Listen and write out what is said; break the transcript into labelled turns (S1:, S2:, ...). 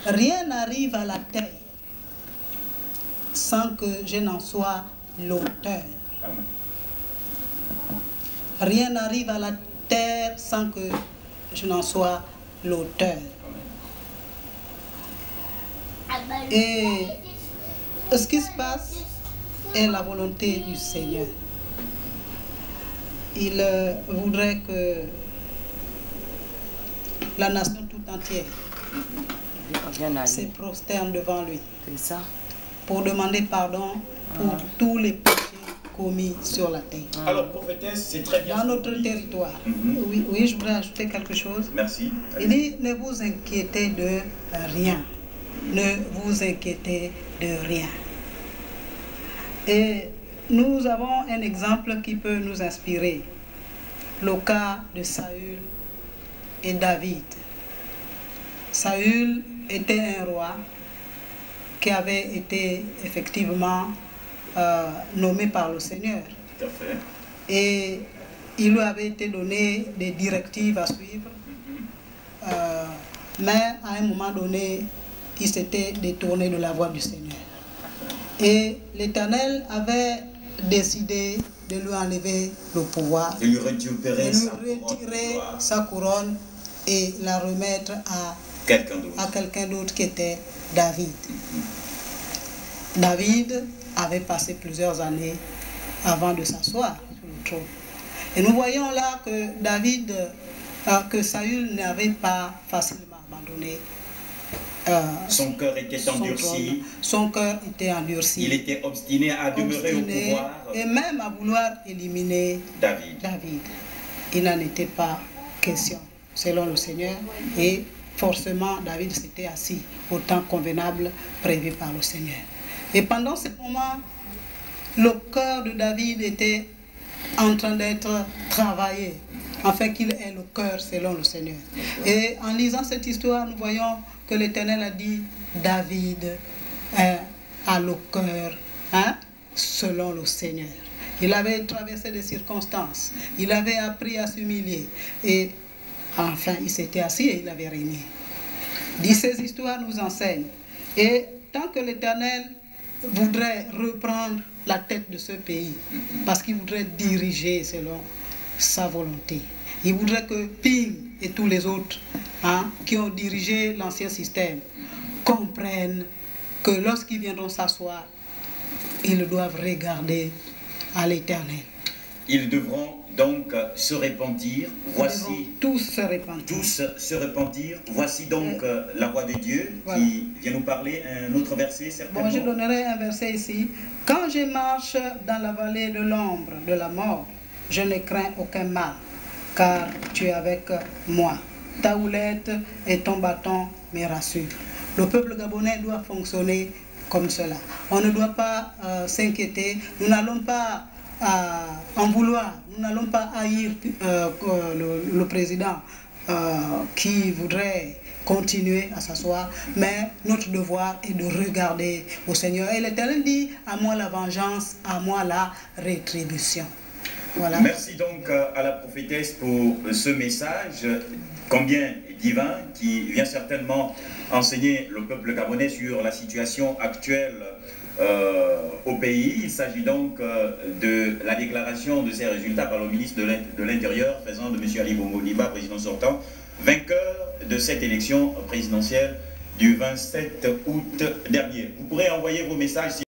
S1: Rien n'arrive à la terre sans que je n'en sois l'auteur. Rien n'arrive à la terre sans que je n'en sois l'auteur. Et ce qui se passe est la volonté du Seigneur. Il voudrait que la nation tout entière se prosterne devant lui pour demander pardon pour tous les péchés commis sur la terre.
S2: Alors, prophétesse, c'est très bien.
S1: Dans notre territoire. Oui, je voudrais ajouter quelque chose.
S2: Merci.
S1: Il dit, ne vous inquiétez de rien. Ne vous inquiétez de rien. Et nous avons un exemple qui peut nous inspirer. Le cas de Saül et David. Saül était un roi qui avait été effectivement nommé par le Seigneur.
S2: Tout à fait.
S1: Et il lui avait été donné des directives à suivre. Mais à un moment donné, il s'était détourné de la voie du Seigneur. Et l'Éternel avait décidé de lui enlever le pouvoir,
S2: De lui retirer
S1: sa couronne et la remettre à quelqu'un d'autre qui était David. David avait passé plusieurs années avant de s'asseoir sur le trône. Et nous voyons là que que Saül n'avait pas facilement abandonné.
S2: Son cœur était endurci.
S1: Son cœur était endurci.
S2: Il était obstiné à demeurer au pouvoir.
S1: Et même à vouloir éliminer David. Il n'en était pas question, selon le Seigneur. Et forcément, David s'était assis au temps convenable prévu par le Seigneur. Et pendant ce moment, le cœur de David était en train d'être travaillé, afin qu'il ait le cœur selon le Seigneur. Et en lisant cette histoire, nous voyons que l'Éternel a dit, David a le cœur selon le Seigneur. Il avait traversé des circonstances, il avait appris à s'humilier, et enfin il s'était assis et il avait régné. Ces histoires nous enseignent. Et tant que l'Éternel voudrait reprendre la tête de ce pays, parce qu'il voudrait diriger selon sa volonté. Il voudrait que Ping et tous les autres qui ont dirigé l'ancien système comprennent que lorsqu'ils viendront s'asseoir, ils doivent regarder à l'Éternel.
S2: Ils devront donc se repentir. Voici
S1: tous se repentir.
S2: Tous se repentir. Voici donc la voix de Dieu qui vient nous parler. Un autre verset, certainement.
S1: Bon, je donnerai un verset ici. Quand je marche dans la vallée de l'ombre de la mort, je ne crains aucun mal, car tu es avec moi. Ta houlette et ton bâton me rassurent. Le peuple gabonais doit fonctionner comme cela. On ne doit pas s'inquiéter. Nous n'allons pas en vouloir. Nous n'allons pas haïr le président qui voudrait continuer à s'asseoir, mais notre devoir est de regarder au Seigneur. Et l'Éternel dit, à moi la vengeance, à moi la rétribution. Voilà.
S2: Merci donc à la prophétesse pour ce message combien divin qui vient certainement enseigner le peuple gabonais sur la situation actuelle au pays. Il s'agit donc de la déclaration de ces résultats par le ministre de l'Intérieur, président de M. Ali Bongo Ondimba, président sortant, vainqueur de cette élection présidentielle du 27 août dernier. Vous pourrez envoyer vos messages